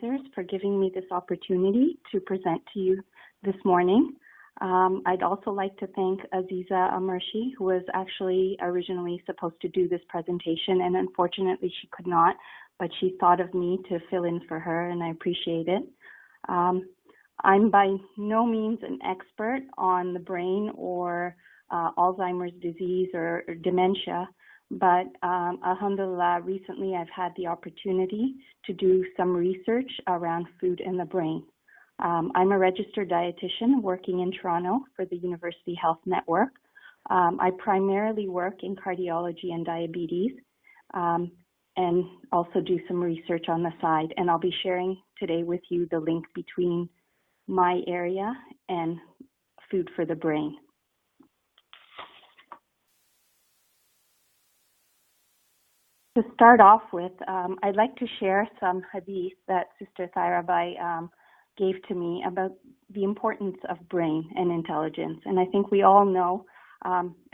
organizers for giving me this opportunity to present to you this morning. I'd also like to thank Aziza Amershi, who was actually originally supposed to do this presentation, and unfortunately she could not, but she thought of me to fill in for her, and I appreciate it. I'm by no means an expert on the brain or Alzheimer's disease or dementia, but alhamdulillah, recently I've had the opportunity to do some research around food and the brain. I'm a registered dietitian working in Toronto for the University Health Network. I primarily work in cardiology and diabetes, and also do some research on the side. And I'll be sharing today with you the link between my area and food for the brain. To start off with, I'd like to share some hadith that Sister Thyrabai gave to me about the importance of brain and intelligence. And I think we all know,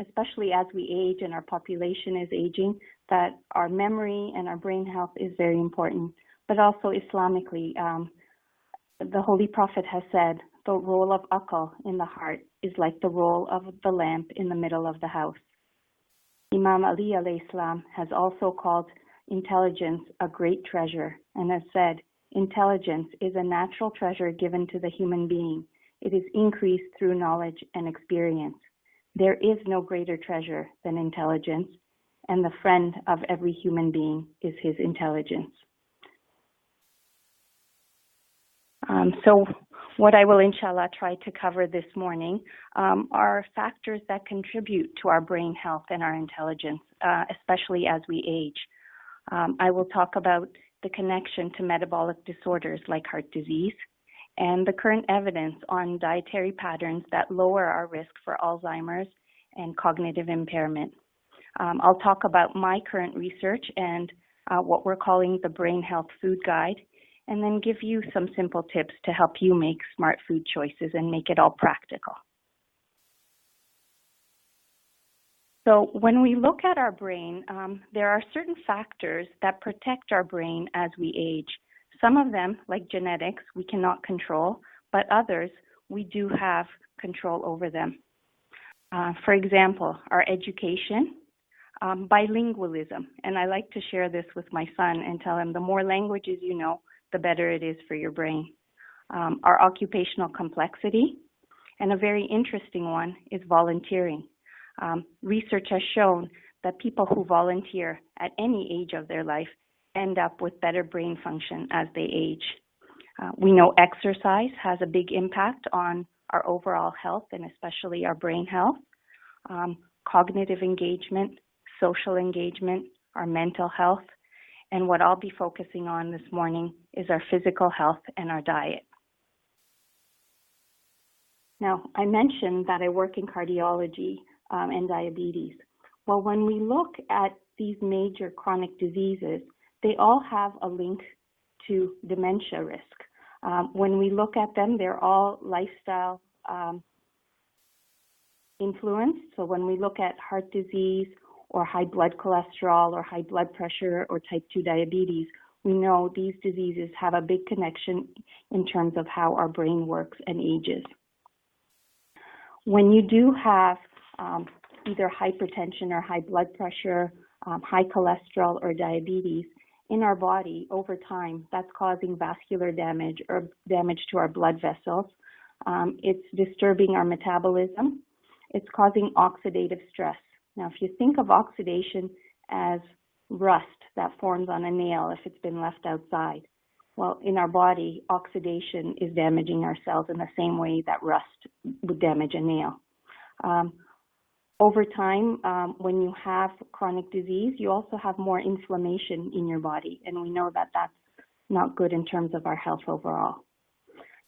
especially as we age and our population is aging, that our memory and our brain health is very important. But also Islamically, the Holy Prophet has said, the role of aql in the heart is like the role of the lamp in the middle of the house. Imam Ali alayhi salam has also called intelligence a great treasure and has said, intelligence is a natural treasure given to the human being. It is increased through knowledge and experience. There is no greater treasure than intelligence, and the friend of every human being is his intelligence. So what I will inshallah try to cover this morning are factors that contribute to our brain health and our intelligence, especially as we age. I will talk about the connection to metabolic disorders like heart disease and the current evidence on dietary patterns that lower our risk for Alzheimer's and cognitive impairment. I'll talk about my current research and what we're calling the Brain Health Food Guide, and then give you some simple tips to help you make smart food choices and make it all practical. So when we look at our brain, there are certain factors that protect our brain as we age. Some of them, like genetics, we cannot control, but others, we do have control over them. For example, our education, bilingualism, and I like to share this with my son and tell him the more languages you know, the better it is for your brain. Our occupational complexity, and a very interesting one is volunteering. Research has shown that people who volunteer at any age of their life end up with better brain function as they age. We know exercise has a big impact on our overall health and especially our brain health. Cognitive engagement, social engagement, our mental health, and what I'll be focusing on this morning is our physical health and our diet. Now, I mentioned that I work in cardiology and diabetes. Well, when we look at these major chronic diseases, they all have a link to dementia risk. When we look at them, they're all lifestyle influenced. So when we look at heart disease or high blood cholesterol or high blood pressure or type 2 diabetes, we know these diseases have a big connection in terms of how our brain works and ages. When you do have either hypertension or high blood pressure, high cholesterol or diabetes in our body over time, that's causing vascular damage or damage to our blood vessels. It's disturbing our metabolism. It's causing oxidative stress. Now, if you think of oxidation as rust that forms on a nail if it's been left outside, well, in our body, oxidation is damaging our cells in the same way that rust would damage a nail. Over time, when you have chronic disease, you also have more inflammation in your body, and we know that that's not good in terms of our health overall.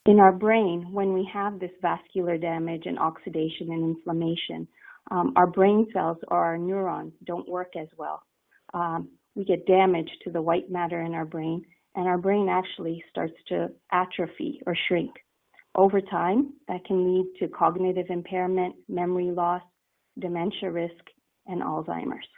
In our brain, when we have this vascular damage and oxidation and inflammation, our brain cells or our neurons don't work as well. We get damage to the white matter in our brain, and our brain actually starts to atrophy or shrink. Over time, that can lead to cognitive impairment, memory loss, dementia risk, and Alzheimer's.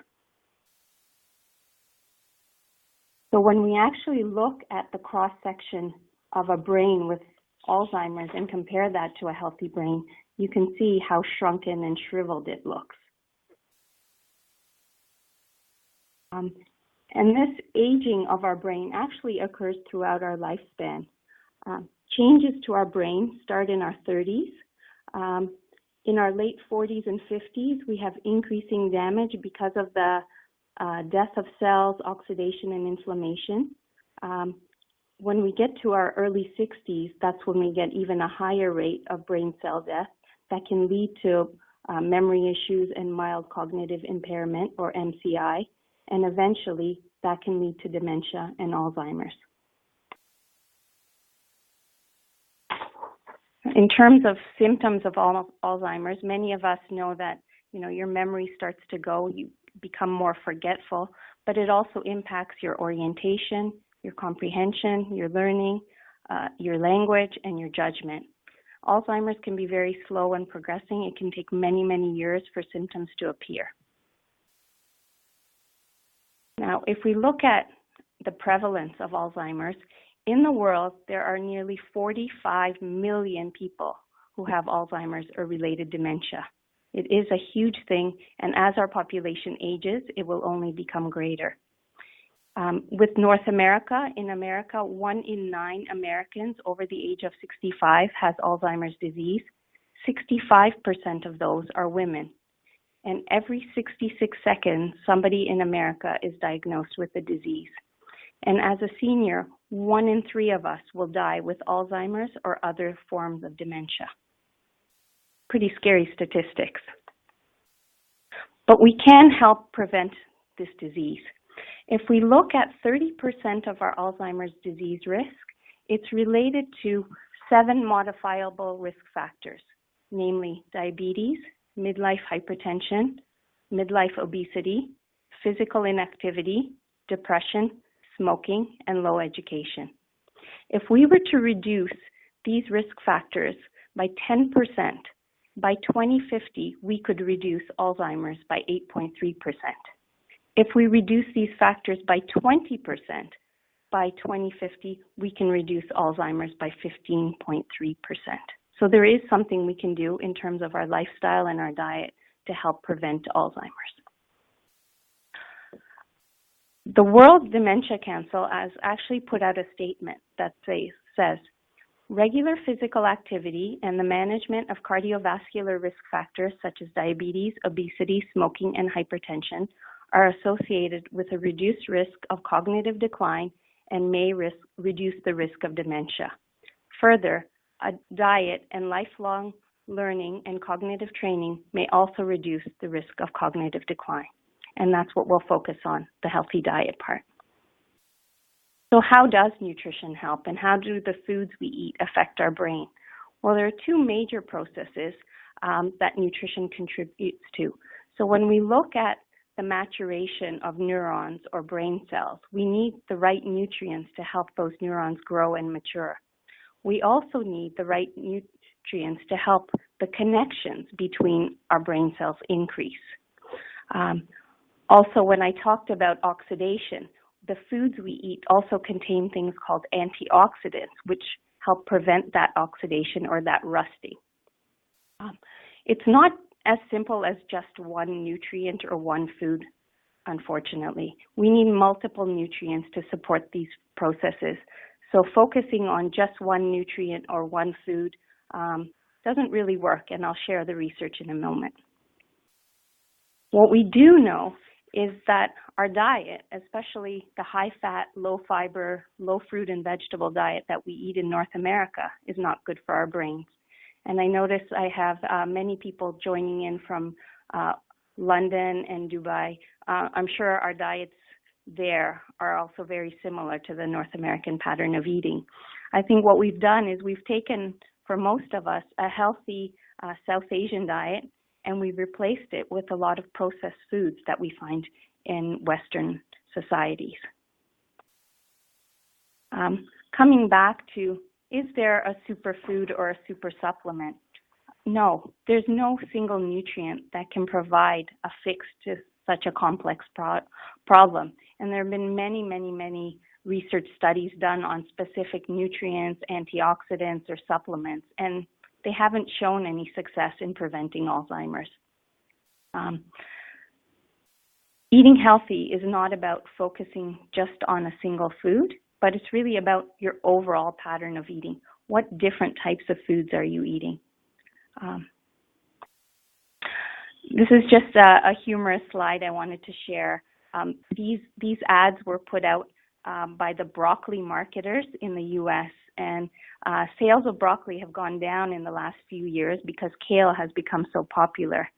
So when we actually look at the cross-section of a brain with Alzheimer's and compare that to a healthy brain, you can see how shrunken and shriveled it looks. And this aging of our brain actually occurs throughout our lifespan. Changes to our brain start in our 30s. In our late 40s and 50s, we have increasing damage because of the death of cells, oxidation, and inflammation. When we get to our early 60s, that's when we get even a higher rate of brain cell death that can lead to memory issues and mild cognitive impairment, or MCI, and eventually that can lead to dementia and Alzheimer's. In terms of symptoms of Alzheimer's, many of us know that your memory starts to go, you become more forgetful, but it also impacts your orientation, your comprehension, your learning, your language, and your judgment. Alzheimer's can be very slow and progressing. It can take many, many years for symptoms to appear. Now, if we look at the prevalence of Alzheimer's, in the world, there are nearly 45 million people who have Alzheimer's or related dementia. It is a huge thing, and as our population ages, it will only become greater. With North America, in America, 1 in 9 Americans over the age of 65 has Alzheimer's disease. 65% of those are women. And every 66 seconds, somebody in America is diagnosed with the disease. And as a senior, 1 in 3 of us will die with Alzheimer's or other forms of dementia. Pretty scary statistics. But we can help prevent this disease. If we look at 30% of our Alzheimer's disease risk, it's related to 7 modifiable risk factors, namely diabetes, midlife hypertension, midlife obesity, physical inactivity, depression, smoking, and low education. If we were to reduce these risk factors by 10%, by 2050, we could reduce Alzheimer's by 8.3%. If we reduce these factors by 20%, by 2050, we can reduce Alzheimer's by 15.3%. So there is something we can do in terms of our lifestyle and our diet to help prevent Alzheimer's. The World Dementia Council has actually put out a statement that says, regular physical activity and the management of cardiovascular risk factors such as diabetes, obesity, smoking, and hypertension are associated with a reduced risk of cognitive decline and may reduce the risk of dementia. Further, a diet and lifelong learning and cognitive training may also reduce the risk of cognitive decline. And that's what we'll focus on, the healthy diet part. So how does nutrition help, and how do the foods we eat affect our brain? Well, there are 2 major processes that nutrition contributes to. So when we look at the maturation of neurons or brain cells, we need the right nutrients to help those neurons grow and mature. We also need the right nutrients to help the connections between our brain cells increase. Also, when I talked about oxidation, the foods we eat also contain things called antioxidants, which help prevent that oxidation or that rusting. It's not as simple as just one nutrient or one food, unfortunately. We need multiple nutrients to support these processes. So focusing on just one nutrient or one food doesn't really work, and I'll share the research in a moment. What we do know is that our diet, especially the high-fat, low-fiber, low-fruit and vegetable diet that we eat in North America, is not good for our brains. And I notice I have many people joining in from London and Dubai. I'm sure our diets there are also very similar to the North American pattern of eating. I think what we've done is we've taken, for most of us, a healthy South Asian diet, and we've replaced it with a lot of processed foods that we find in Western societies. Coming back to, is there a superfood or a super supplement? No, there's no single nutrient that can provide a fix to such a complex problem. And there have been many, many, many research studies done on specific nutrients, antioxidants, or supplements, and they haven't shown any success in preventing Alzheimer's. Eating healthy is not about focusing just on a single food, but it's really about your overall pattern of eating. What different types of foods are you eating? This is just a humorous slide I wanted to share. These ads were put out by the broccoli marketers in the U.S., and sales of broccoli have gone down in the last few years because kale has become so popular.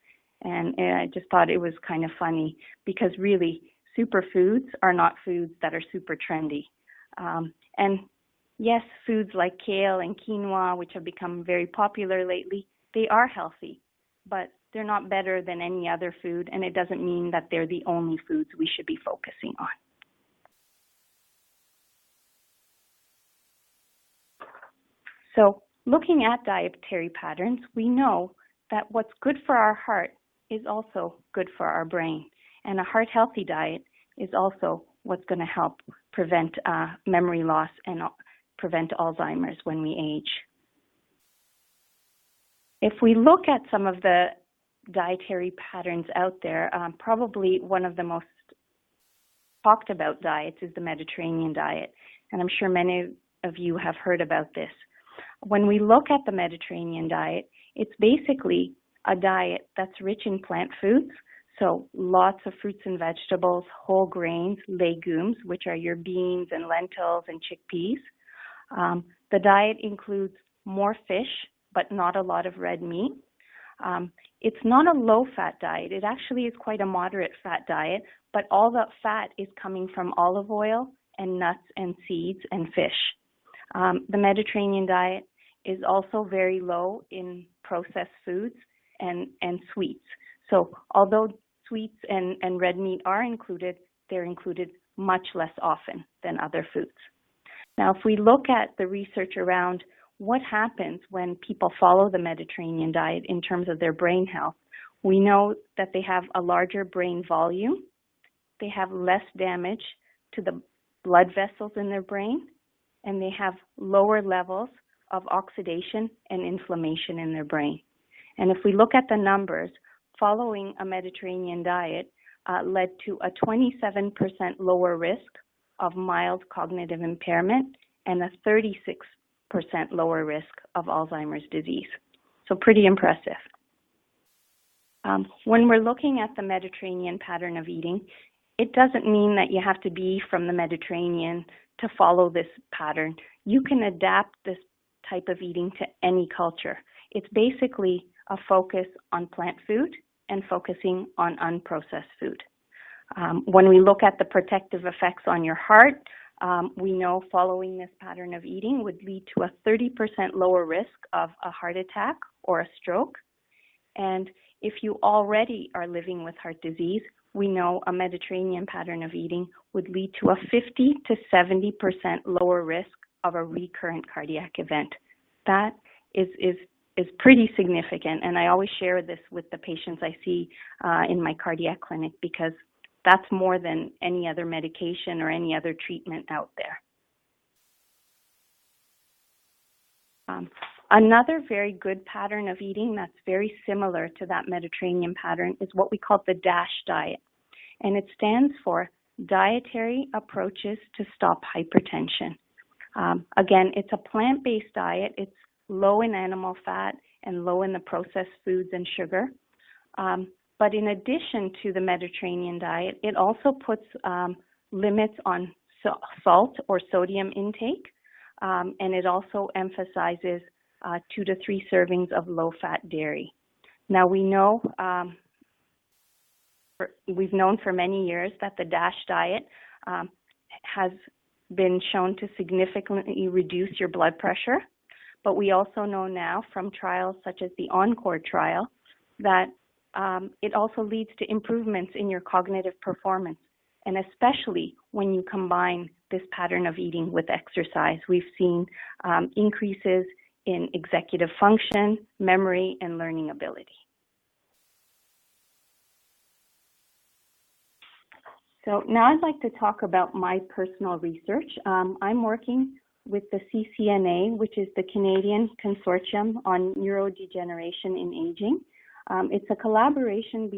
And I just thought it was kind of funny because really superfoods are not foods that are super trendy. And yes, foods like kale and quinoa, which have become very popular lately, they are healthy, but they're not better than any other food, and it doesn't mean that they're the only foods we should be focusing on. So looking at dietary patterns, we know that what's good for our heart is also good for our brain. And a heart-healthy diet is also what's going to help prevent memory loss and prevent Alzheimer's when we age. If we look at some of the dietary patterns out there, probably one of the most talked about diets is the Mediterranean diet. And I'm sure many of you have heard about this. When we look at the Mediterranean diet, it's basically a diet that's rich in plant foods, so lots of fruits and vegetables, whole grains, legumes, which are your beans and lentils and chickpeas. The diet includes more fish, but not a lot of red meat. It's not a low-fat diet. It actually is quite a moderate fat diet, but all that fat is coming from olive oil and nuts and seeds and fish. The Mediterranean diet is also very low in processed foods and sweets. So although sweets and red meat are included, they're included much less often than other foods. Now, if we look at the research around what happens when people follow the Mediterranean diet in terms of their brain health, we know that they have a larger brain volume, they have less damage to the blood vessels in their brain, and they have lower levels of oxidation and inflammation in their brain. And if we look at the numbers, following a Mediterranean diet led to a 27% lower risk of mild cognitive impairment and a 36% lower risk of Alzheimer's disease. So pretty impressive. When we're looking at the Mediterranean pattern of eating, it doesn't mean that you have to be from the Mediterranean to follow this pattern. You can adapt this type of eating to any culture. It's basically a focus on plant food and focusing on unprocessed food. When we look at the protective effects on your heart, we know following this pattern of eating would lead to a 30% lower risk of a heart attack or a stroke. And if you already are living with heart disease, we know a Mediterranean pattern of eating would lead to a 50 to 70% lower risk of a recurrent cardiac event. That is pretty significant, and I always share this with the patients I see in my cardiac clinic because that's more than any other medication or any other treatment out there. Another very good pattern of eating that's very similar to that Mediterranean pattern is what we call the DASH diet, and it stands for Dietary Approaches to Stop Hypertension. Again, it's a plant-based diet. It's low in animal fat and low in the processed foods and sugar. But in addition to the Mediterranean diet, it also puts limits on salt or sodium intake, and it also emphasizes 2 to 3 servings of low-fat dairy. Now, we know, we've known for many years that the DASH diet has been shown to significantly reduce your blood pressure, but we also know now from trials such as the ENCORE trial that it also leads to improvements in your cognitive performance, and especially when you combine this pattern of eating with exercise. We've seen increases in executive function, memory, and learning ability. So now I'd like to talk about my personal research. I'm working with the CCNA, which is the Canadian Consortium on Neurodegeneration in Aging. It's a collaboration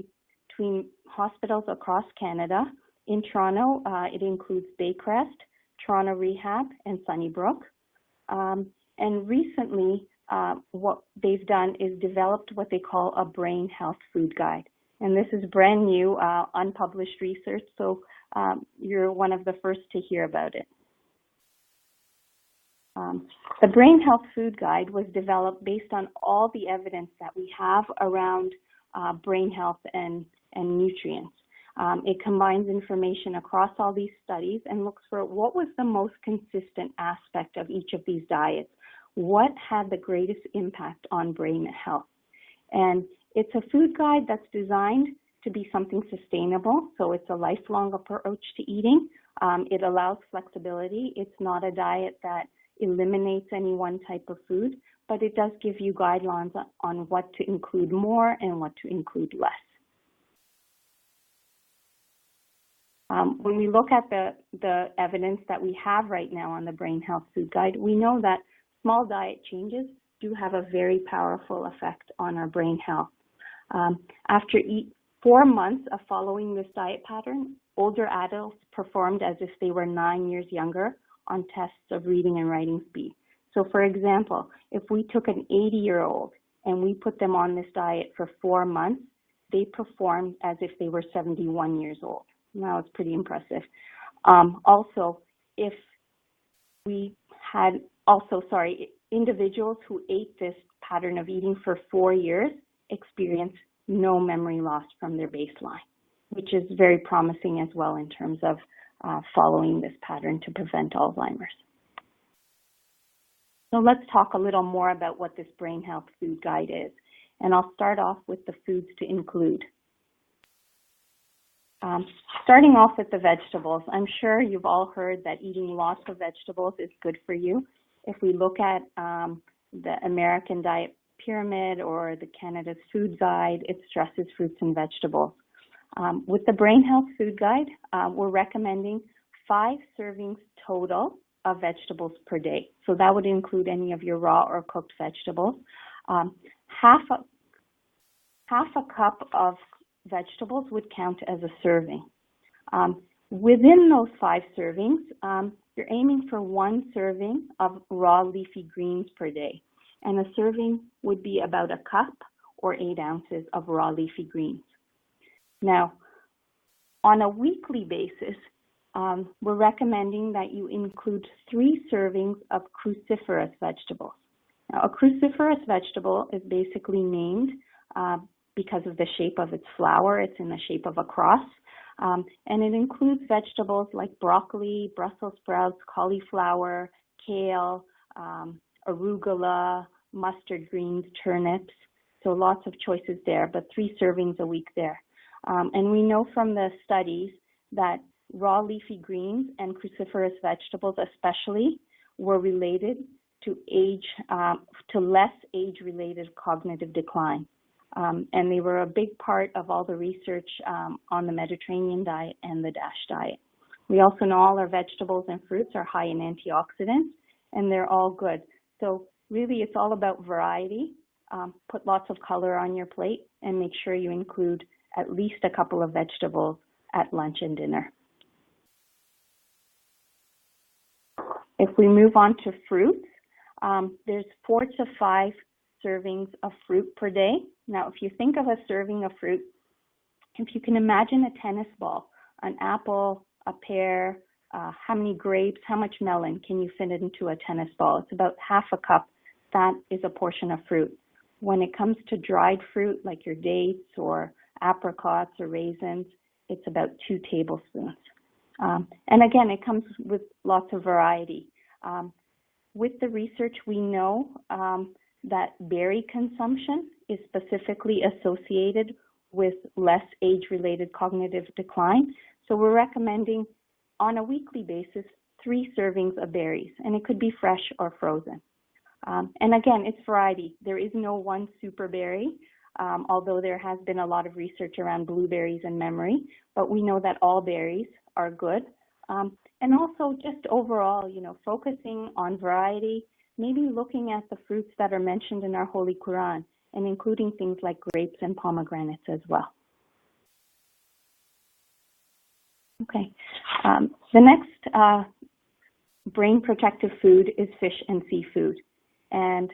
between hospitals across Canada. In Toronto, it includes Baycrest, Toronto Rehab, and Sunnybrook. And recently, what they've done is developed what they call a brain health food guide. And this is brand new, unpublished research, so you're one of the first to hear about it. The Brain Health Food Guide was developed based on all the evidence that we have around brain health and nutrients. It combines information across all these studies and looks for what was the most consistent aspect of each of these diets. What had the greatest impact on brain health? And it's a food guide that's designed to be something sustainable, so it's a lifelong approach to eating. It allows flexibility. It's not a diet that eliminates any one type of food, but it does give you guidelines on what to include more and what to include less. When we look at the evidence that we have right now on the Brain Health Food Guide, we know that small diet changes do have a very powerful effect on our brain health. After 4 months of following this diet pattern, older adults performed as if they were 9 years younger on tests of reading and writing speed. So for example, if we took an 80-year-old and we put them on this diet for 4 months, they performed as if they were 71 years old. Now it's pretty impressive. Also, if we had individuals who ate this pattern of eating for 4 years experienced no memory loss from their baseline, which is very promising as well in terms of following this pattern to prevent Alzheimer's. So let's talk a little more about what this Brain Health Food Guide is. And I'll start off with the foods to include. Starting off with the vegetables, I'm sure you've all heard that eating lots of vegetables is good for you. If we look at the American Diet Pyramid or the Canada's Food Guide, it stresses fruits and vegetables. With the Brain Health Food Guide, we're recommending 5 servings total of vegetables per day. So that would include any of your raw or cooked vegetables. Half a cup of vegetables would count as a serving. Within those 5 servings, you're aiming for 1 serving of raw leafy greens per day. And a serving would be about a cup or 8 ounces of raw leafy greens. Now, on a weekly basis, we're recommending that you include 3 servings of cruciferous vegetables. Now, a cruciferous vegetable is basically named because of the shape of its flower. It's in the shape of a cross. And it includes vegetables like broccoli, Brussels sprouts, cauliflower, kale, arugula, mustard greens, turnips. So lots of choices there, but 3 servings a week there. And we know from the studies that raw leafy greens and cruciferous vegetables especially were related to less age-related cognitive decline. And they were a big part of all the research on the Mediterranean diet and the DASH diet. We also know all our vegetables and fruits are high in antioxidants, and they're all good. So really, it's all about variety. Put lots of color on your plate and make sure you include at least a couple of vegetables at lunch and dinner. If we move on to fruits, there's 4 to 5 servings of fruit per day. Now, if you think of a serving of fruit, if you can imagine a tennis ball, an apple, a pear, how many grapes, how much melon can you fit into a tennis ball? It's about half a cup. That is a portion of fruit. When it comes to dried fruit, like your dates or apricots or raisins, it's about 2 tablespoons. And again, it comes with lots of variety. With the research, we know that berry consumption is specifically associated with less age-related cognitive decline. So we're recommending on a weekly basis 3 servings of berries, and it could be fresh or frozen. And again, it's variety. There is no one super berry, although there has been a lot of research around blueberries and memory, but we know that all berries are good. And also just overall, focusing on variety, maybe looking at the fruits that are mentioned in our Holy Quran and including things like grapes and pomegranates as well. Okay. The next brain protective food is fish and seafood. And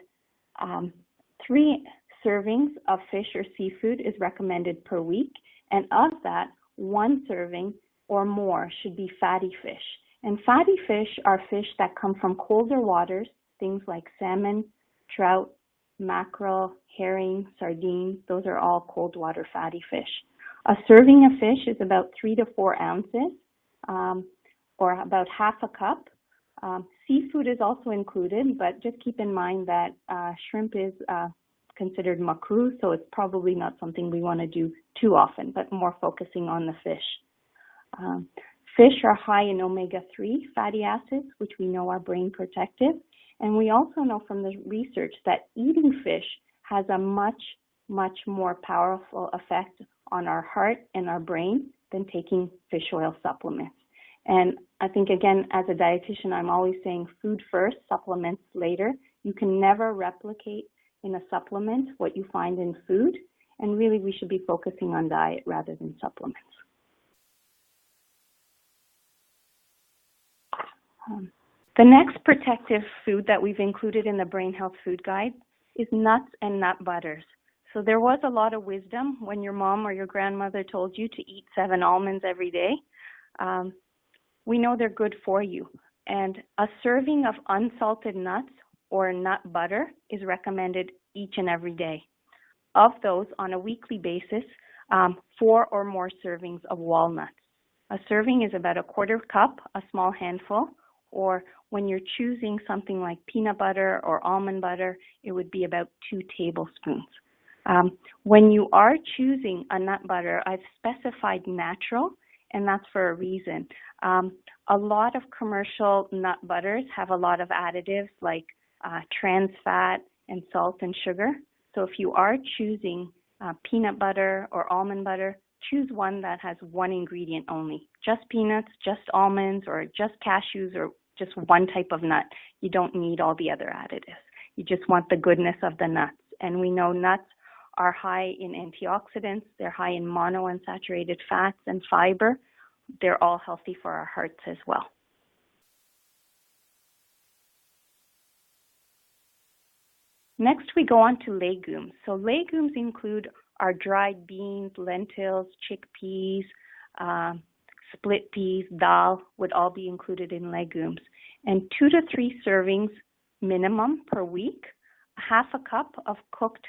3 servings of fish or seafood is recommended per week. And of that, 1 serving or more should be fatty fish. And fatty fish are fish that come from colder waters, things like salmon, trout, mackerel, herring, sardine. Those are all cold water fatty fish. A serving of fish is about 3 to 4 ounces, or about half a cup. Seafood is also included, but just keep in mind that shrimp is considered makruh, so it's probably not something we want to do too often, but more focusing on the fish. Fish are high in omega-3 fatty acids, which we know are brain protective. And we also know from the research that eating fish has a much, much more powerful effect on our heart and our brain than taking fish oil supplements. And I think, again, as a dietitian, I'm always saying food first, supplements later. You can never replicate in a supplement what you find in food. And really, we should be focusing on diet rather than supplements. The next protective food that we've included in the Brain Health Food Guide is nuts and nut butters. So there was a lot of wisdom when your mom or your grandmother told you to eat 7 almonds every day. We know they're good for you. And a serving of unsalted nuts or nut butter is recommended each and every day. Of those, on a weekly basis, 4 or more servings of walnuts. A serving is about a 1/4 cup, a small handful, or when you're choosing something like peanut butter or almond butter, it would be about 2 tablespoons. When you are choosing a nut butter, I've specified natural, and that's for a reason. A lot of commercial nut butters have a lot of additives like trans fat and salt and sugar. So if you are choosing peanut butter or almond butter, choose one that has 1 ingredient only, just peanuts, just almonds, or just cashews, or just one type of nut. You don't need all the other additives. You just want the goodness of the nuts. And we know nuts are high in antioxidants. They're high in monounsaturated fats and fiber. They're all healthy for our hearts as well. Next, we go on to legumes. So legumes include our dried beans, lentils, chickpeas, split peas, dal would all be included in legumes. And 2 to 3 servings minimum per week. 1/2 cup of cooked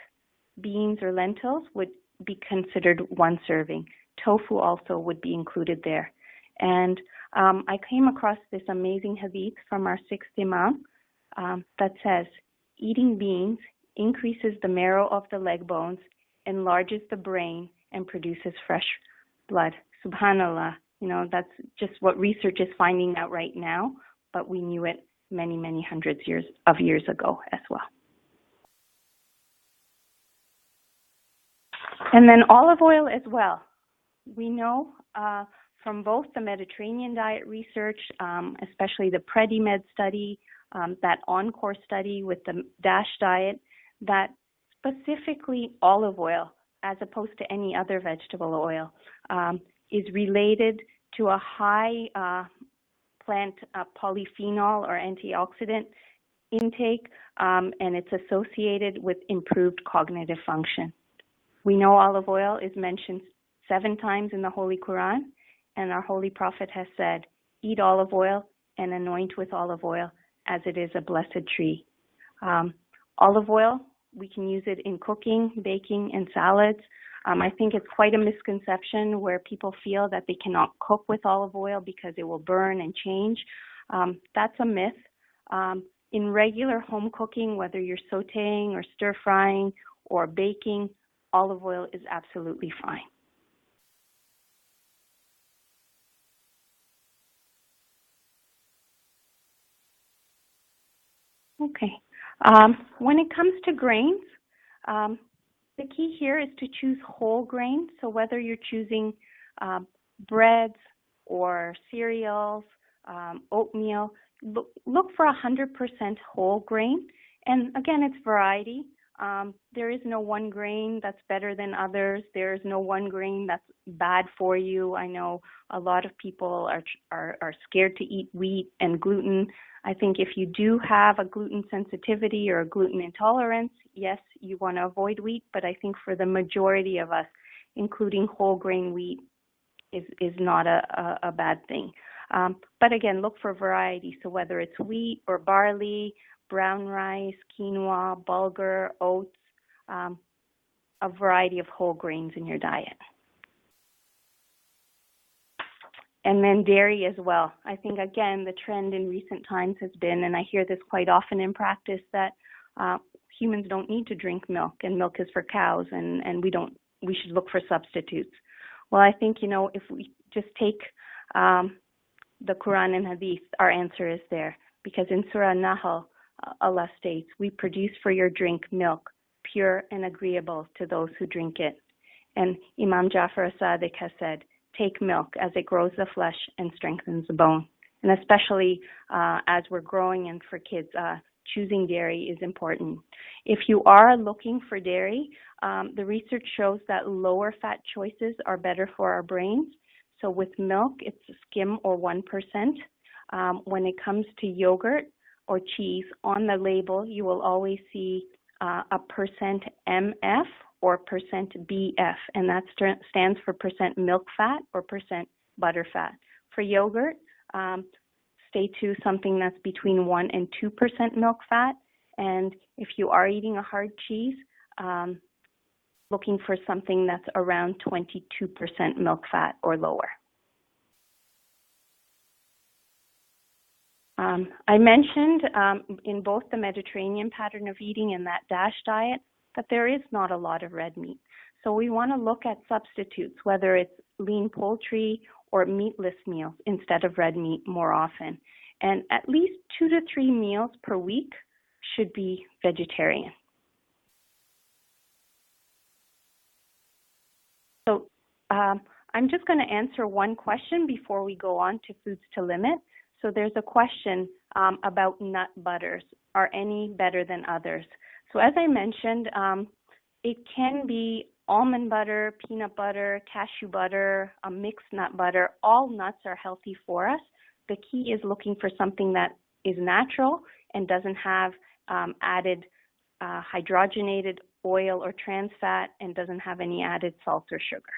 beans or lentils would be considered 1 serving. Tofu also would be included there. And I came across this amazing hadith from our 6th Imam that says, eating beans increases the marrow of the leg bones, enlarges the brain, and produces fresh blood. Subhanallah, that's just what research is finding out right now, but we knew it many, many hundreds of years ago as well. And then olive oil as well. We know from both the Mediterranean diet research, especially the PREDIMED study, that Encore study with the DASH diet, that specifically olive oil, as opposed to any other vegetable oil, is related to a high plant polyphenol or antioxidant intake, and it's associated with improved cognitive function. We know olive oil is mentioned 7 times in the Holy Quran, and our Holy Prophet has said, eat olive oil and anoint with olive oil as it is a blessed tree. Olive oil, we can use it in cooking, baking, and salads. I think it's quite a misconception where people feel that they cannot cook with olive oil because it will burn and change. That's a myth. In regular home cooking, whether you're sauteing or stir frying or baking, olive oil is absolutely fine. Okay. When it comes to grains, the key here is to choose whole grains. So whether you're choosing breads, or cereals, oatmeal. Look for 100% whole grain. And again, it's variety. There is no one grain that's better than others. There is no one grain that's bad for you. I know a lot of people are scared to eat wheat and gluten. I think if you do have a gluten sensitivity or a gluten intolerance, yes, you want to avoid wheat. But I think for the majority of us, including whole grain wheat, is not a bad thing. But again, look for variety. So whether it's wheat or barley, brown rice, quinoa, bulgur, oats, a variety of whole grains in your diet. And then dairy as well. I think, again, the trend in recent times has been, and I hear this quite often in practice, that humans don't need to drink milk, and milk is for cows, and we should look for substitutes. Well, I think, if we just take the Quran and Hadith, our answer is there. Because in Surah Nahl, Allah states, "We produce for your drink milk, pure and agreeable to those who drink it." And Imam Jafar as-Sadiq has said, "Take milk as it grows the flesh and strengthens the bone." And especially as we're growing and for kids, choosing dairy is important. If you are looking for dairy, the research shows that lower fat choices are better for our brains. So with milk, it's skim or 1%. When it comes to yogurt or cheese, on the label, you will always see a percent MF or percent BF, and that stands for percent milk fat or percent butter fat. For yogurt, stay to something that's between 1 and 2% milk fat, and if you are eating a hard cheese, looking for something that's around 22% milk fat or lower. I mentioned in both the Mediterranean pattern of eating and that DASH diet that there is not a lot of red meat. So we want to look at substitutes, whether it's lean poultry or meatless meals instead of red meat more often. And at least 2 to 3 meals per week should be vegetarian. So I'm just going to answer one question before we go on to foods to limit. So there's a question about nut butters. Are any better than others? So as I mentioned, it can be almond butter, peanut butter, cashew butter, a mixed nut butter. All nuts are healthy for us. The key is looking for something that is natural and doesn't have added hydrogenated oil or trans fat and doesn't have any added salt or sugar.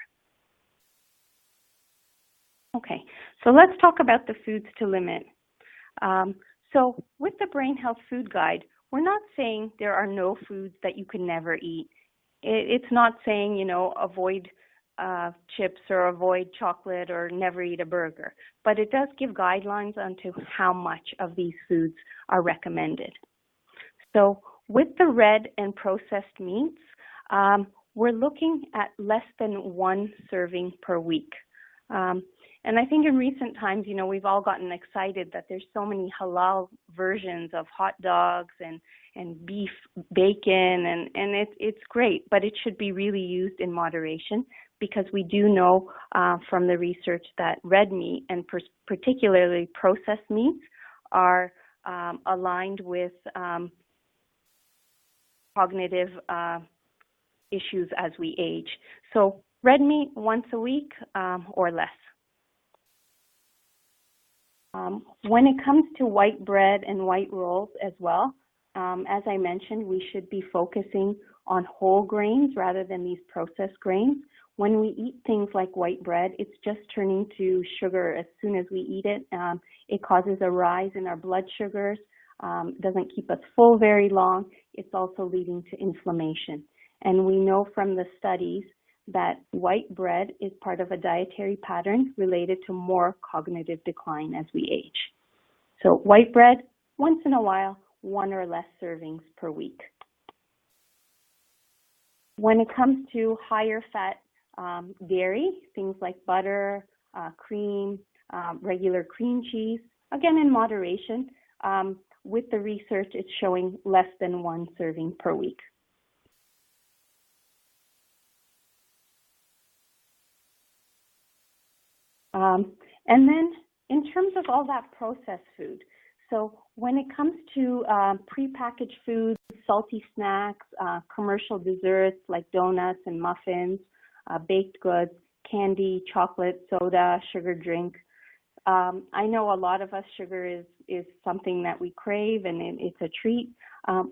Okay, so let's talk about the foods to limit. So with the Brain Health Food Guide, we're not saying there are no foods that you can never eat. It's not saying, avoid chips or avoid chocolate or never eat a burger, but it does give guidelines onto how much of these foods are recommended. So with the red and processed meats, we're looking at less than 1 serving per week. And I think in recent times, we've all gotten excited that there's so many halal versions of hot dogs and beef bacon, and it's great, but it should be really used in moderation because we do know from the research that red meat and particularly processed meats are aligned with cognitive issues as we age. So red meat once a week or less. When it comes to white bread and white rolls as well, as I mentioned, we should be focusing on whole grains rather than these processed grains. When we eat things like white bread, it's just turning to sugar as soon as we eat it. It causes a rise in our blood sugars, doesn't keep us full very long. It's also leading to inflammation. And we know from the studies that white bread is part of a dietary pattern related to more cognitive decline as we age. So white bread, once in a while, 1 or less servings per week. When it comes to higher fat dairy, things like butter, cream, regular cream cheese, again in moderation, with the research it's showing less than 1 serving per week. And then in terms of all that processed food, so when it comes to prepackaged foods, salty snacks, commercial desserts like donuts and muffins, baked goods, candy, chocolate, soda, sugar drink, I know a lot of us, sugar is something that we crave and it's a treat.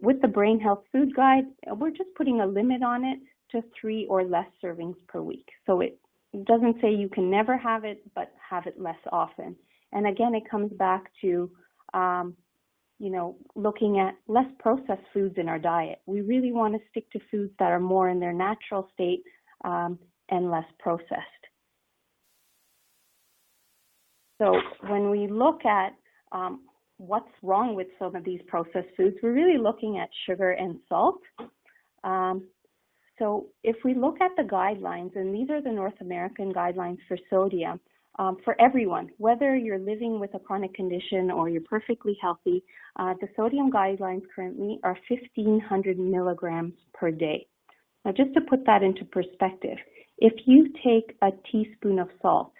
With the Brain Health Food Guide, we're just putting a limit on it to 3 or less servings per week. So it doesn't say you can never have it, but have it less often. And again, it comes back to, looking at less processed foods in our diet. We really want to stick to foods that are more in their natural state and less processed. So when we look at what's wrong with some of these processed foods, we're really looking at sugar and salt. So if we look at the guidelines, and these are the North American guidelines for sodium, for everyone, whether you're living with a chronic condition or you're perfectly healthy, the sodium guidelines currently are 1,500 milligrams per day. Now, just to put that into perspective, if you take a teaspoon of salt,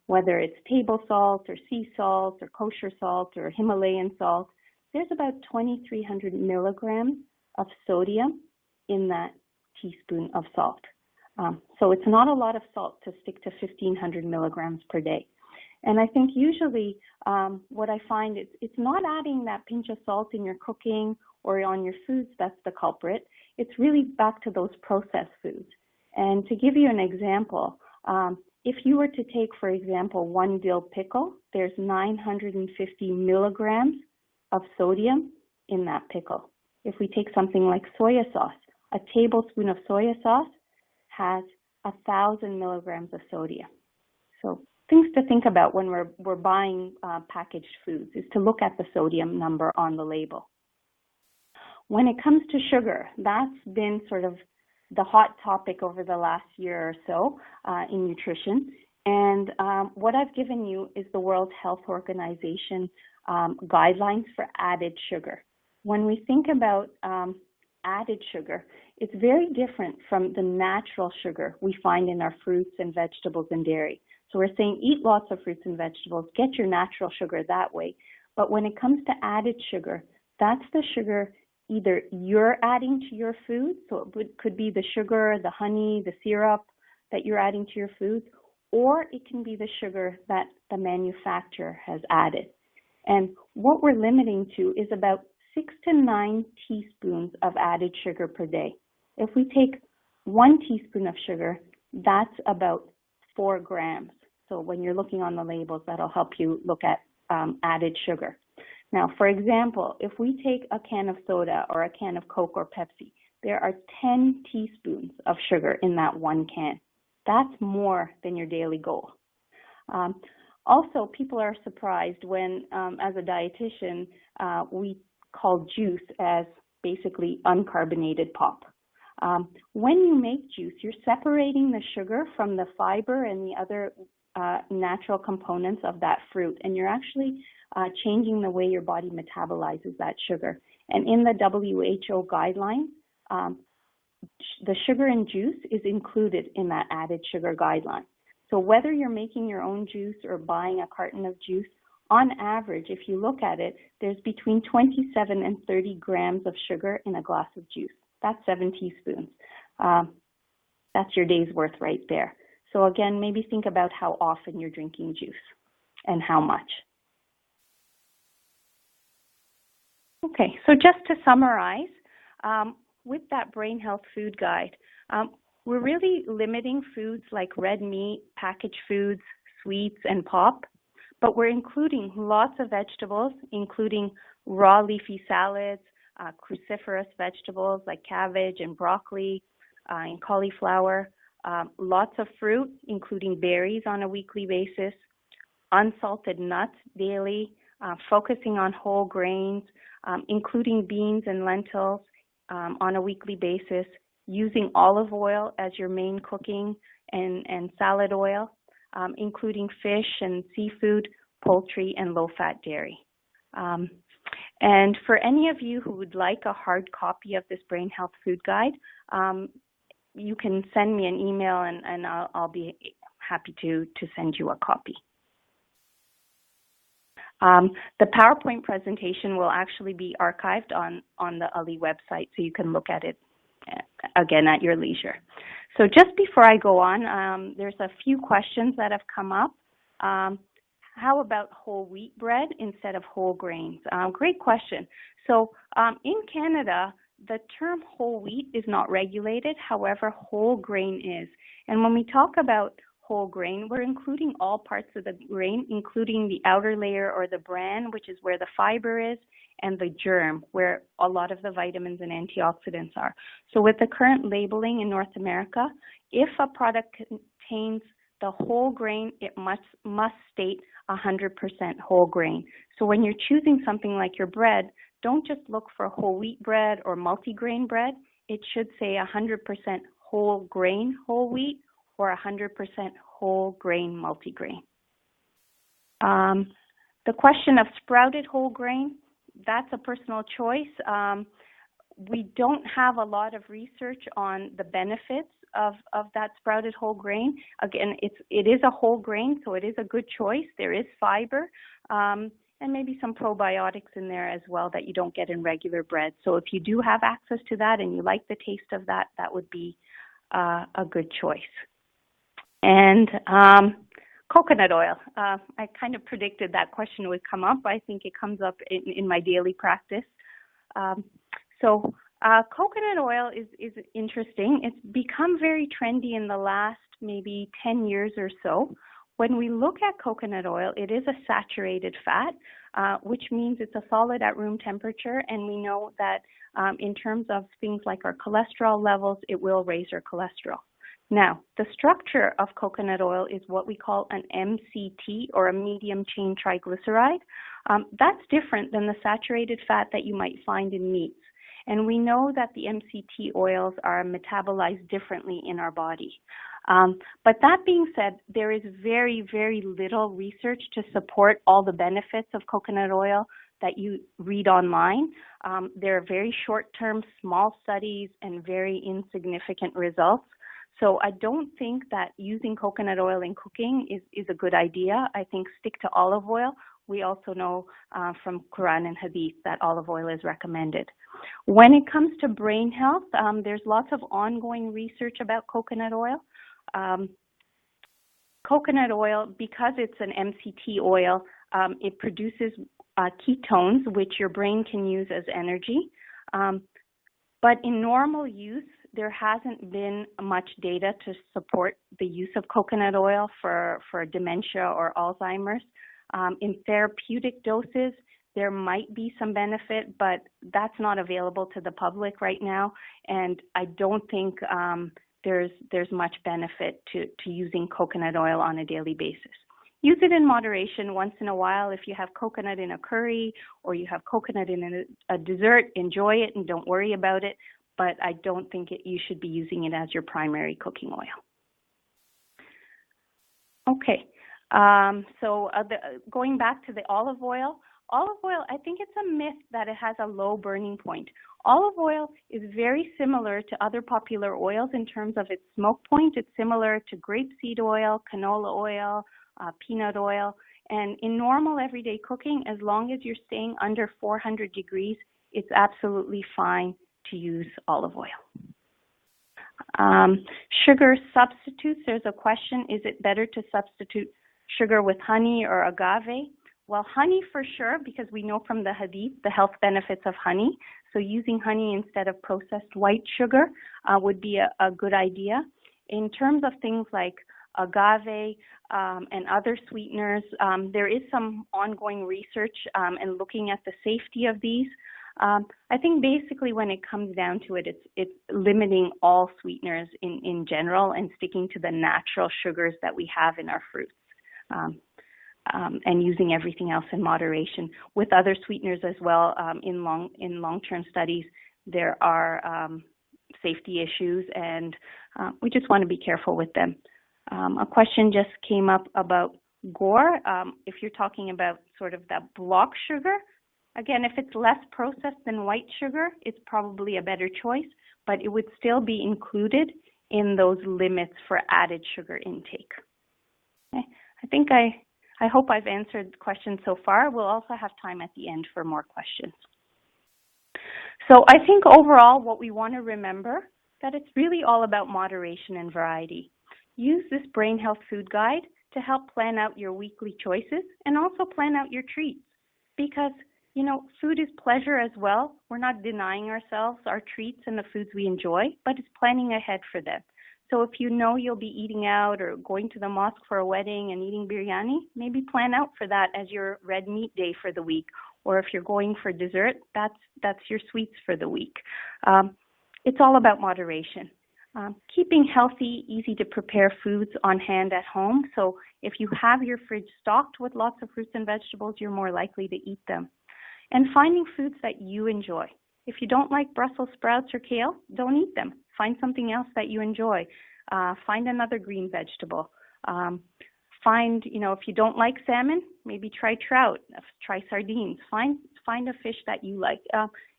whether it's table salt or sea salt or kosher salt or Himalayan salt, there's about 2,300 milligrams of sodium in that teaspoon of salt. So it's not a lot of salt to stick to 1,500 milligrams per day. And I think usually what I find is it's not adding that pinch of salt in your cooking or on your foods that's the culprit. It's really back to those processed foods. And to give you an example, if you were to take, for example, one dill pickle, there's 950 milligrams of sodium in that pickle. If we take something like soya sauce, a tablespoon of soya sauce has 1,000 milligrams of sodium. So things to think about when we're buying packaged foods is to look at the sodium number on the label. When it comes to sugar, that's been sort of the hot topic over the last year or so in nutrition. And what I've given you is the World Health Organization guidelines for added sugar. When we think about added sugar, it's very different from the natural sugar we find in our fruits and vegetables and dairy. So we're saying eat lots of fruits and vegetables, get your natural sugar that way. But when it comes to added sugar, that's the sugar either you're adding to your food, so it could be the sugar, the honey, the syrup that you're adding to your foods, or it can be the sugar that the manufacturer has added. And what we're limiting to is about 6 to 9 teaspoons of added sugar per day. If we take 1 teaspoon of sugar, that's about 4 grams. So when you're looking on the labels, that'll help you look at added sugar. Now, for example, if we take a can of soda or a can of Coke or Pepsi, there are 10 teaspoons of sugar in that one can. That's more than your daily goal. Also, people are surprised when, as a dietitian, we call juice as basically uncarbonated pop. When you make juice, you're separating the sugar from the fiber and the other natural components of that fruit, and you're actually changing the way your body metabolizes that sugar. And in the WHO guidelines, the sugar in juice is included in that added sugar guideline. So whether you're making your own juice or buying a carton of juice, on average, if you look at it, there's between 27 and 30 grams of sugar in a glass of juice. That's 7 teaspoons. That's your day's worth right there. So again, maybe think about how often you're drinking juice and how much. Okay, so just to summarize, with that Brain Health Food Guide, we're really limiting foods like red meat, packaged foods, sweets, and pop, but we're including lots of vegetables, including raw leafy salads, cruciferous vegetables like cabbage and broccoli and cauliflower, lots of fruit, including berries on a weekly basis, unsalted nuts daily, focusing on whole grains, including beans and lentils on a weekly basis, using olive oil as your main cooking and salad oil, including fish and seafood, poultry, and low-fat dairy. And for any of you who would like a hard copy of this Brain Health Food Guide, you can send me an email and I'll be happy to send you a copy. The PowerPoint presentation will actually be archived on the Ali website, so you can look at it again at your leisure. So just before I go on, there's a few questions that have come up. How about whole wheat bread instead of whole grains? Great question. So in Canada, the term whole wheat is not regulated. However, whole grain is. And when we talk about whole grain, we're including all parts of the grain, including the outer layer or the bran, which is where the fiber is, and the germ, where a lot of the vitamins and antioxidants are. So with the current labeling in North America, if a product contains the whole grain, it must state 100% whole grain. So when you're choosing something like your bread, don't just look for whole wheat bread or multigrain bread. It should say 100% whole grain whole wheat or 100% whole grain multigrain. The question of sprouted whole grain, that's a personal choice. We don't have a lot of research on the benefits of that sprouted whole grain. Again, it is a whole grain, so it is a good choice. There is fiber and maybe some probiotics in there as well that you don't get in regular bread. So if you do have access to that and you like the taste of that, that would be a good choice. And coconut oil. I kind of predicted that question would come up. I think it comes up in my daily practice. So coconut oil is interesting. It's become very trendy in the last maybe 10 years or so. When we look at coconut oil, it is a saturated fat, which means it's a solid at room temperature. And we know that in terms of things like our cholesterol levels, it will raise our cholesterol. Now, the structure of coconut oil is what we call an MCT, or a medium chain triglyceride. That's different than the saturated fat that you might find in meats. And we know that the MCT oils are metabolized differently in our body. But that being said, there is very, very little research to support all the benefits of coconut oil that you read online. There are very short-term, small studies and very insignificant results. So I don't think that using coconut oil in cooking is a good idea. I think stick to olive oil. We also know from Quran and Hadith that olive oil is recommended. When it comes to brain health, there's lots of ongoing research about coconut oil. Coconut oil, because it's an MCT oil, it produces ketones, which your brain can use as energy. But in normal use, there hasn't been much data to support the use of coconut oil for dementia or Alzheimer's. In therapeutic doses, there might be some benefit, but that's not available to the public right now. And I don't think there's much benefit to using coconut oil on a daily basis. Use it in moderation once in a while. If you have coconut in a curry or you have coconut in a dessert, enjoy it and don't worry about it. But I don't think you should be using it as your primary cooking oil. Okay, so going back to the olive oil, I think it's a myth that it has a low burning point. Olive oil is very similar to other popular oils in terms of its smoke point. It's similar to grapeseed oil, canola oil, peanut oil. And in normal everyday cooking, as long as you're staying under 400 degrees, it's absolutely fine to use olive oil. Sugar substitutes, there's a question, is it better to substitute sugar with honey or agave? Well, honey for sure, because we know from the Hadith the health benefits of honey. So using honey instead of processed white sugar would be a good idea. In terms of things like agave and other sweeteners, there is some ongoing research and looking at the safety of these. I think basically when it comes down to it, it's limiting all sweeteners in general and sticking to the natural sugars that we have in our fruits, and using everything else in moderation. With other sweeteners as well, in long-term studies, there are safety issues, and we just want to be careful with them. A question just came up about GOR. If you're talking about sort of that block sugar, again, if it's less processed than white sugar, it's probably a better choice, but it would still be included in those limits for added sugar intake. Okay. I think I I hope I've answered the questions so far. We'll also have time at the end for more questions. So I think overall what we want to remember that it's really all about moderation and variety. Use this Brain Health Food Guide to help plan out your weekly choices and also plan out your treats because, you know, food is pleasure as well. We're not denying ourselves our treats and the foods we enjoy, but it's planning ahead for them. So if you know you'll be eating out or going to the mosque for a wedding and eating biryani, maybe plan out for that as your red meat day for the week. Or if you're going for dessert, that's your sweets for the week. It's all about moderation. Keeping healthy, easy to prepare foods on hand at home. So if you have your fridge stocked with lots of fruits and vegetables, you're more likely to eat them. And finding foods that you enjoy. If you don't like Brussels sprouts or kale, don't eat them. Find something else that you enjoy. Find another green vegetable. Find, you know, if you don't like salmon, maybe try trout, try sardines. Find a fish that you like.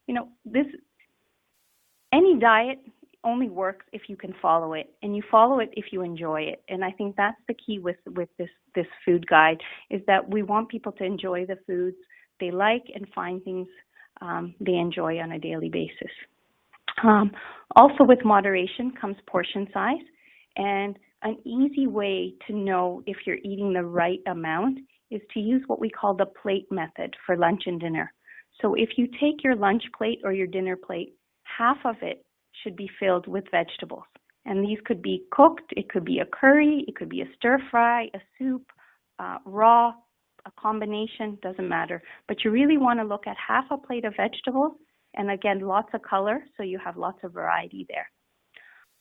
You know, any diet only works if you can follow it, and you follow it if you enjoy it. And I think that's the key with this food guide, is that we want people to enjoy the foods they like and find things they enjoy on a daily basis. Also with moderation comes portion size, and an easy way to know if you're eating the right amount is to use what we call the plate method for lunch and dinner. So if you take your lunch plate or your dinner plate, half of it should be filled with vegetables. And these could be cooked, it could be a curry, it could be a stir fry, a soup, raw, a combination, doesn't matter. But you really want to look at half a plate of vegetables, and again, lots of color, so you have lots of variety there.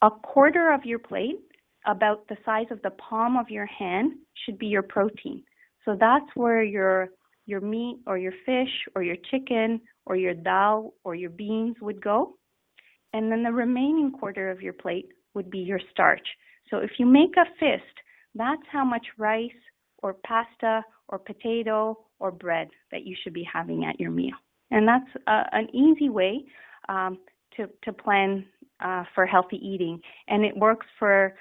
A quarter of your plate, about the size of the palm of your hand, should be your protein. So that's where your meat or your fish or your chicken or your dal or your beans would go. And then the remaining quarter of your plate would be your starch. So if you make a fist, that's how much rice or pasta or potato or bread that you should be having at your meal. And that's an easy way to plan for healthy eating. And it works for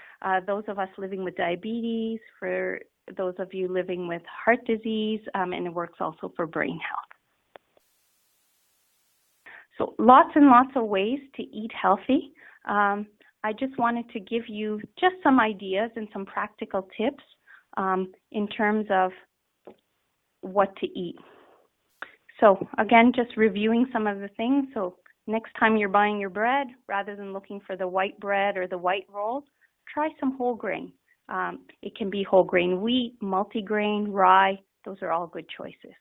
those of us living with diabetes, for those of you living with heart disease, and it works also for brain health. So lots and lots of ways to eat healthy. I just wanted to give you just some ideas and some practical tips in terms of what to eat. So again, just reviewing some of the things. So next time you're buying your bread, rather than looking for the white bread or the white rolls, try some whole grain. It can be whole grain wheat, multigrain, rye. Those are all good choices.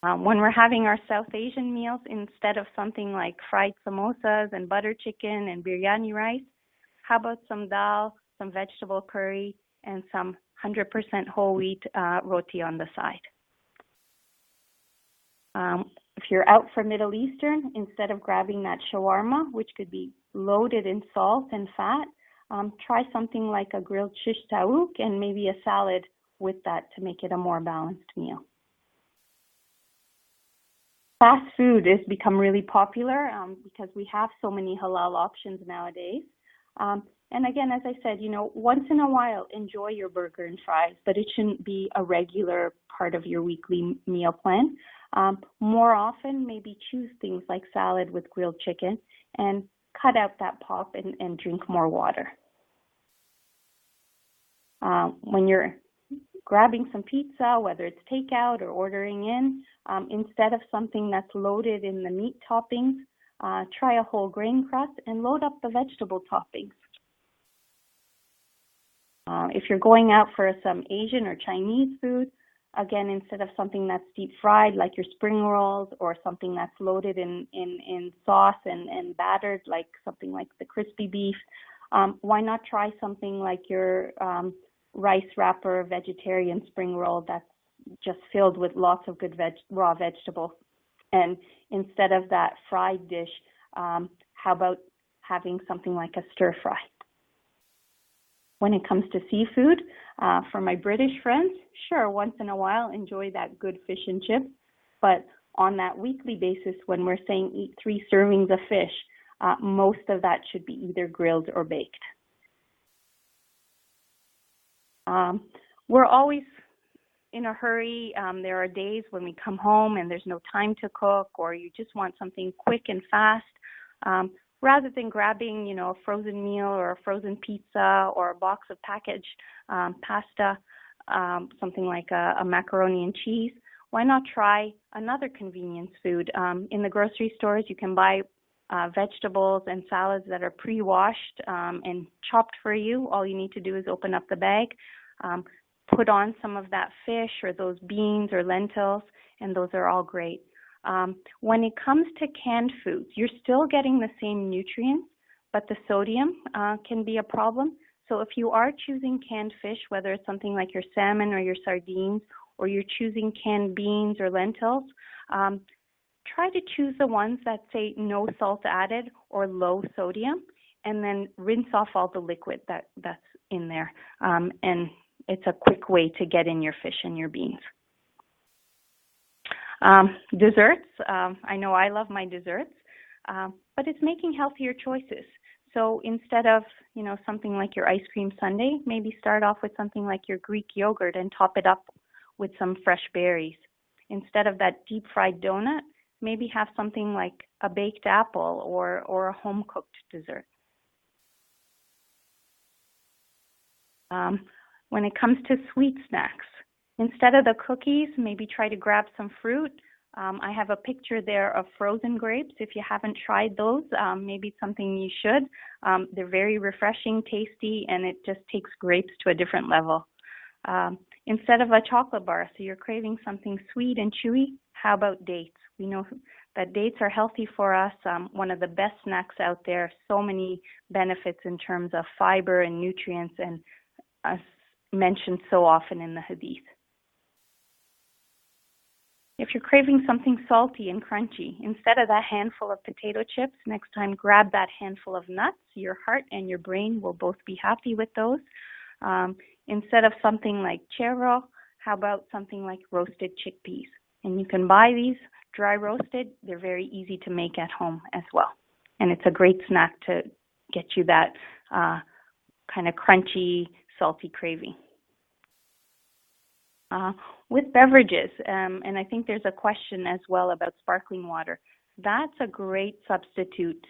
When we're having our South Asian meals, instead of something like fried samosas and butter chicken and biryani rice, how about some dal, some vegetable curry, and some 100% whole wheat roti on the side. If you're out for Middle Eastern, instead of grabbing that shawarma, which could be loaded in salt and fat, try something like a grilled shish taouk and maybe a salad with that to make it a more balanced meal. Fast food has become really popular because we have so many halal options nowadays. And again, as I said, you know, once in a while, enjoy your burger and fries, but it shouldn't be a regular part of your weekly meal plan. More often, maybe choose things like salad with grilled chicken and cut out that pop and drink more water. When you're grabbing some pizza, whether it's takeout or ordering in, instead of something that's loaded in the meat toppings, try a whole grain crust and load up the vegetable toppings. If you're going out for some Asian or Chinese food, again, instead of something that's deep fried like your spring rolls or something that's loaded in sauce and battered like something like the crispy beef, why not try something like your rice wrapper vegetarian spring roll that's just filled with lots of good raw vegetables? And instead of that fried dish, how about having something like a stir fry? When it comes to seafood, for my British friends, sure, once in a while, enjoy that good fish and chips. But on that weekly basis, when we're saying eat 3 servings of fish, most of that should be either grilled or baked. We're always in a hurry, there are days when we come home and there's no time to cook, or you just want something quick and fast. Rather than grabbing, a frozen meal or a frozen pizza or a box of packaged pasta, something like a macaroni and cheese, why not try another convenience food? In the grocery stores, you can buy vegetables and salads that are pre-washed and chopped for you. All you need to do is open up the bag, put on some of that fish or those beans or lentils, and those are all great. When it comes to canned foods, you're still getting the same nutrients, but the sodium can be a problem. So if you are choosing canned fish, whether it's something like your salmon or your sardines, or you're choosing canned beans or lentils, try to choose the ones that say no salt added or low sodium, and then rinse off all the liquid that's in there. And it's a quick way to get in your fish and your beans. Desserts, I know I love my desserts, but it's making healthier choices. So instead of, something like your ice cream sundae, maybe start off with something like your Greek yogurt and top it up with some fresh berries. Instead of that deep fried donut, maybe have something like a baked apple or a home cooked dessert. When it comes to sweet snacks, instead of the cookies, maybe try to grab some fruit. I have a picture there of frozen grapes. If you haven't tried those, maybe it's something you should. They're very refreshing, tasty, and it just takes grapes to a different level. Instead of a chocolate bar, so you're craving something sweet and chewy, how about dates? We know that dates are healthy for us, one of the best snacks out there, so many benefits in terms of fiber and nutrients, and mentioned so often in the hadith. If you're craving something salty and crunchy, instead of that handful of potato chips, next time grab that handful of nuts. Your heart and your brain will both be happy with those. Instead of something like churro, how about something like roasted chickpeas? And you can buy these dry roasted. They're very easy to make at home as well. And it's a great snack to get you that kind of crunchy, salty craving. With beverages, and I think there's a question as well about sparkling water. That's a great substitute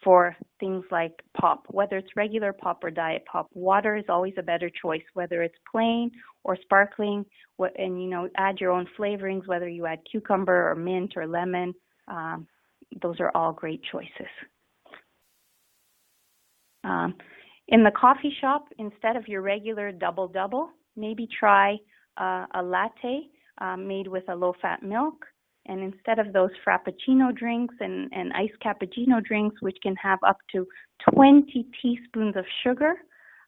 for things like pop, whether it's regular pop or diet pop. Water is always a better choice, whether it's plain or sparkling, and add your own flavorings, whether you add cucumber or mint or lemon. Those are all great choices. In the coffee shop, instead of your regular double-double, maybe try a latte made with a low-fat milk. And instead of those frappuccino drinks and iced cappuccino drinks, which can have up to 20 teaspoons of sugar,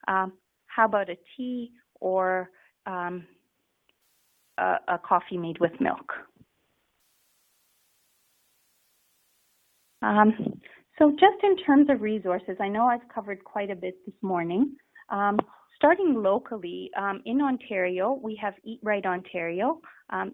how about a tea or a coffee made with milk? So just in terms of resources, I know I've covered quite a bit this morning. Starting locally, in Ontario, we have Eat Right Ontario.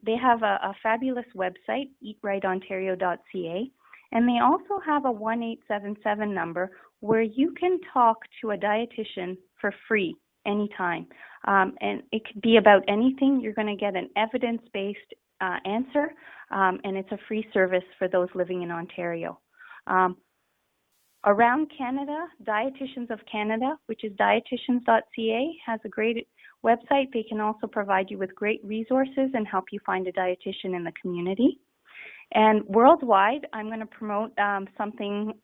They have a fabulous website, eatrightontario.ca, and they also have a 1877 number where you can talk to a dietitian for free anytime. And it could be about anything. You're going to get an evidence-based answer, and it's a free service for those living in Ontario. Around Canada, Dietitians of Canada, which is dietitians.ca, has a great website. They can also provide you with great resources and help you find a dietitian in the community. And worldwide, I'm going to promote something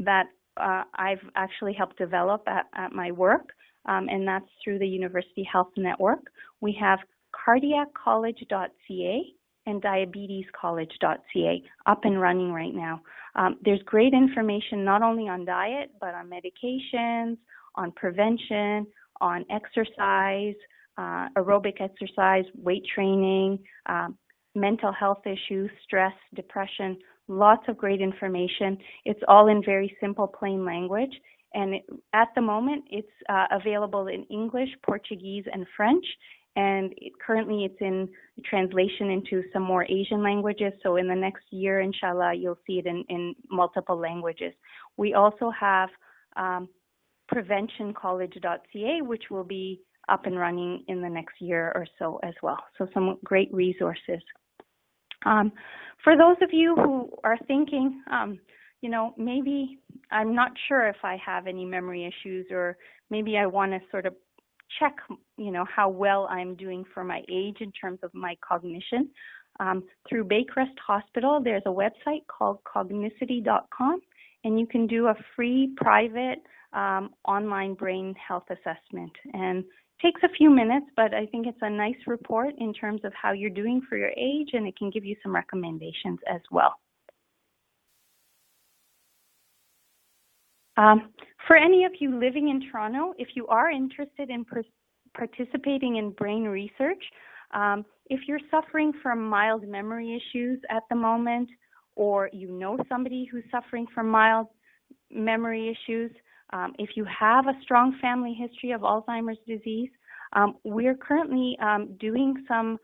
that I've actually helped develop at my work, and that's through the University Health Network. We have cardiaccollege.ca and diabetescollege.ca up and running right now. There's great information not only on diet, but on medications, on prevention, on exercise, aerobic exercise, weight training, mental health issues, stress, depression, lots of great information. It's all in very simple, plain language. And at the moment, it's available in English, Portuguese, and French. And currently it's in translation into some more Asian languages. So in the next year, inshallah, you'll see it in multiple languages. We also have preventioncollege.ca, which will be up and running in the next year or so as well. So some great resources. For those of you who are thinking, maybe I'm not sure if I have any memory issues, or maybe I want to sort of check, how well I'm doing for my age in terms of my cognition. Through Baycrest Hospital, there's a website called cognicity.com, and you can do a free private online brain health assessment. And it takes a few minutes, but I think it's a nice report in terms of how you're doing for your age, and it can give you some recommendations as well. For any of you living in Toronto, if you are interested in participating in brain research, if you're suffering from mild memory issues at the moment, or you know somebody who's suffering from mild memory issues, if you have a strong family history of Alzheimer's disease, we're currently doing some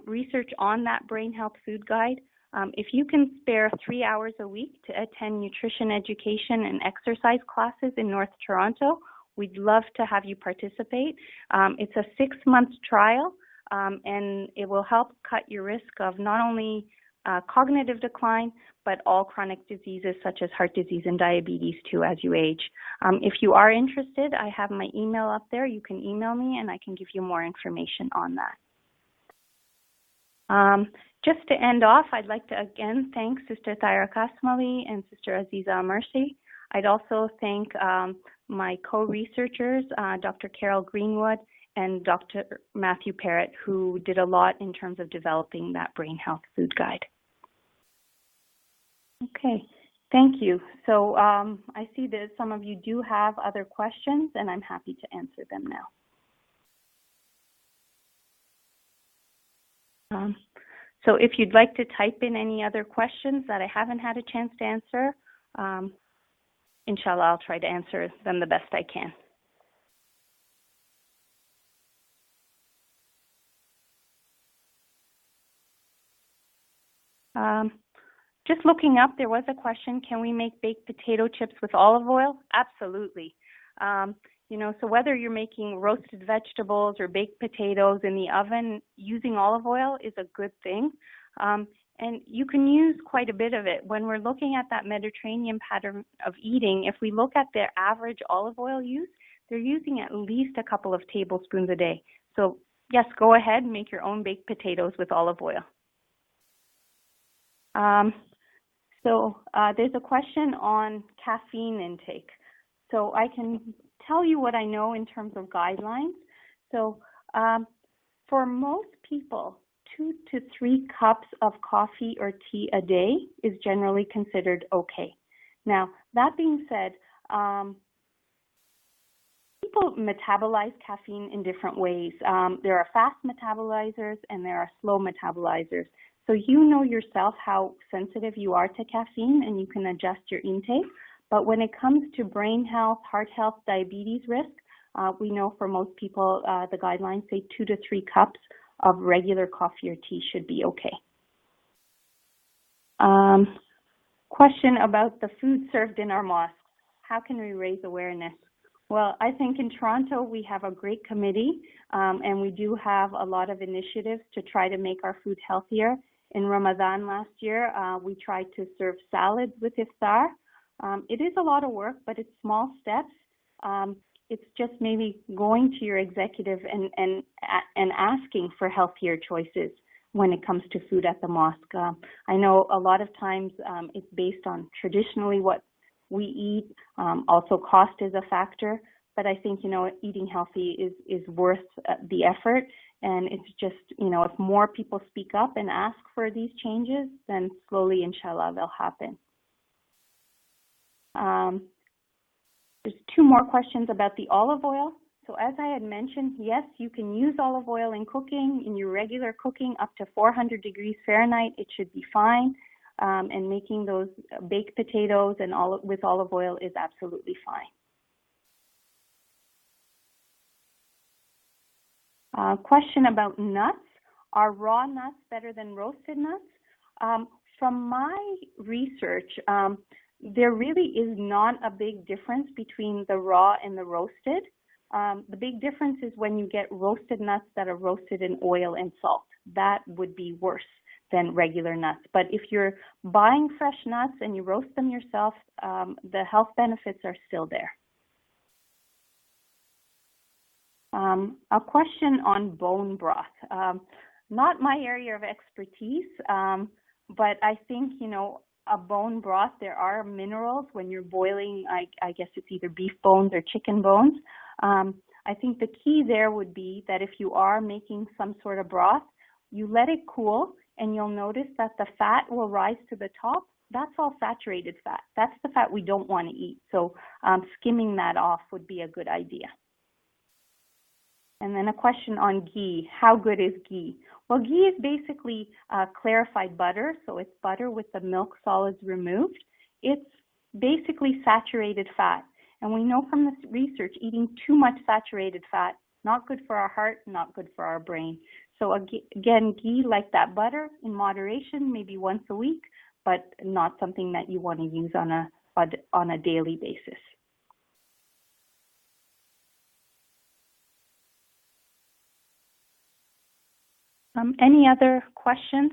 research on that brain health food guide. If you can spare 3 hours a week to attend nutrition education and exercise classes in North Toronto, we'd love to have you participate. It's a 6-month trial, and it will help cut your risk of not only cognitive decline, but all chronic diseases such as heart disease and diabetes too as you age. If you are interested, I have my email up there. You can email me and I can give you more information on that. Just to end off, I'd like to again thank Sister Thyra Kasmali and Sister Aziza Mercy. I'd also thank my co-researchers, Dr. Carol Greenwood and Dr. Matthew Parrott, who did a lot in terms of developing that brain health food guide. Okay, thank you. So I see that some of you do have other questions, and I'm happy to answer them now. So if you'd like to type in any other questions that I haven't had a chance to answer, inshallah, I'll try to answer them the best I can. Just looking up, there was a question, can we make baked potato chips with olive oil? Absolutely. So whether you're making roasted vegetables or baked potatoes in the oven, using olive oil is a good thing. And you can use quite a bit of it. When we're looking at that Mediterranean pattern of eating, if we look at their average olive oil use, they're using at least a couple of tablespoons a day. So yes, go ahead and make your own baked potatoes with olive oil. There's a question on caffeine intake. So I can tell you what I know in terms of guidelines. So for most people, 2 to 3 cups of coffee or tea a day is generally considered okay. Now, that being said, people metabolize caffeine in different ways. There are fast metabolizers and there are slow metabolizers. So you know yourself how sensitive you are to caffeine, and you can adjust your intake. But when it comes to brain health, heart health, diabetes risk, we know for most people, the guidelines say 2 to 3 cups of regular coffee or tea should be okay. Question about the food served in our mosques. How can we raise awareness? Well, I think in Toronto we have a great committee, and we do have a lot of initiatives to try to make our food healthier. In Ramadan last year, we tried to serve salads with iftar. It is a lot of work, but it's small steps. It's just maybe going to your executive and asking for healthier choices when it comes to food at the mosque. I know a lot of times it's based on traditionally what we eat. Also, cost is a factor. But I think, eating healthy is worth the effort. And it's just, if more people speak up and ask for these changes, then slowly, inshallah, they'll happen. There's 2 more questions about the olive oil. So as I had mentioned, yes, you can use olive oil in cooking, in your regular cooking, up to 400 degrees Fahrenheit. It should be fine. And making those baked potatoes and with olive oil is absolutely fine. Question about nuts. Are raw nuts better than roasted nuts? From my research, there really is not a big difference between the raw and the roasted. The big difference is when you get roasted nuts that are roasted in oil and salt. That would be worse than regular nuts. But if you're buying fresh nuts and you roast them yourself, the health benefits are still there. A question on bone broth. Not my area of expertise, but I think, a bone broth, there are minerals when you're boiling, I guess it's either beef bones or chicken bones. I think the key there would be that if you are making some sort of broth, you let it cool and you'll notice that the fat will rise to the top. That's all saturated fat. That's the fat we don't want to eat. So skimming that off would be a good idea. And then a question on ghee. How good is ghee? Well, ghee is basically clarified butter, so it's butter with the milk solids removed. It's basically saturated fat. And we know from this research, eating too much saturated fat, not good for our heart, not good for our brain. So again, ghee, like that butter, in moderation, maybe once a week, but not something that you want to use on a daily basis. Any other questions?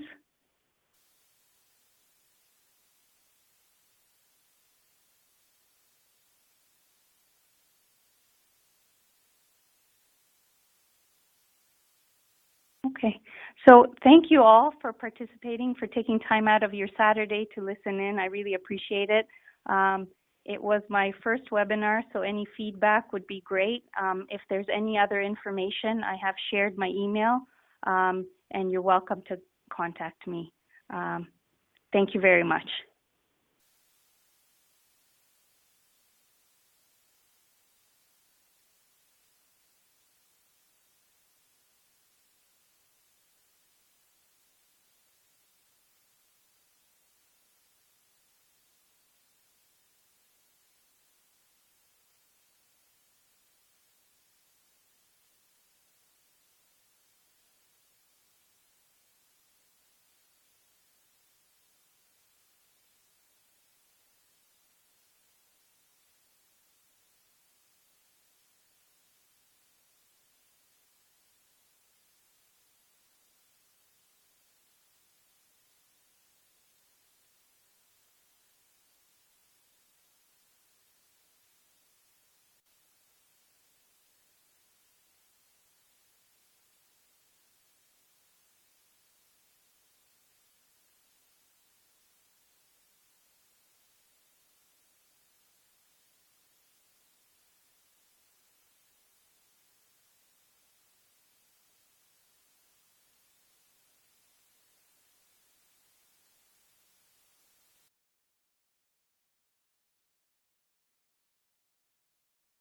Okay, so thank you all for participating, for taking time out of your Saturday to listen in. I really appreciate it. It was my first webinar, so any feedback would be great. If there's any other information, I have shared my email, and you're welcome to contact me. Thank you very much.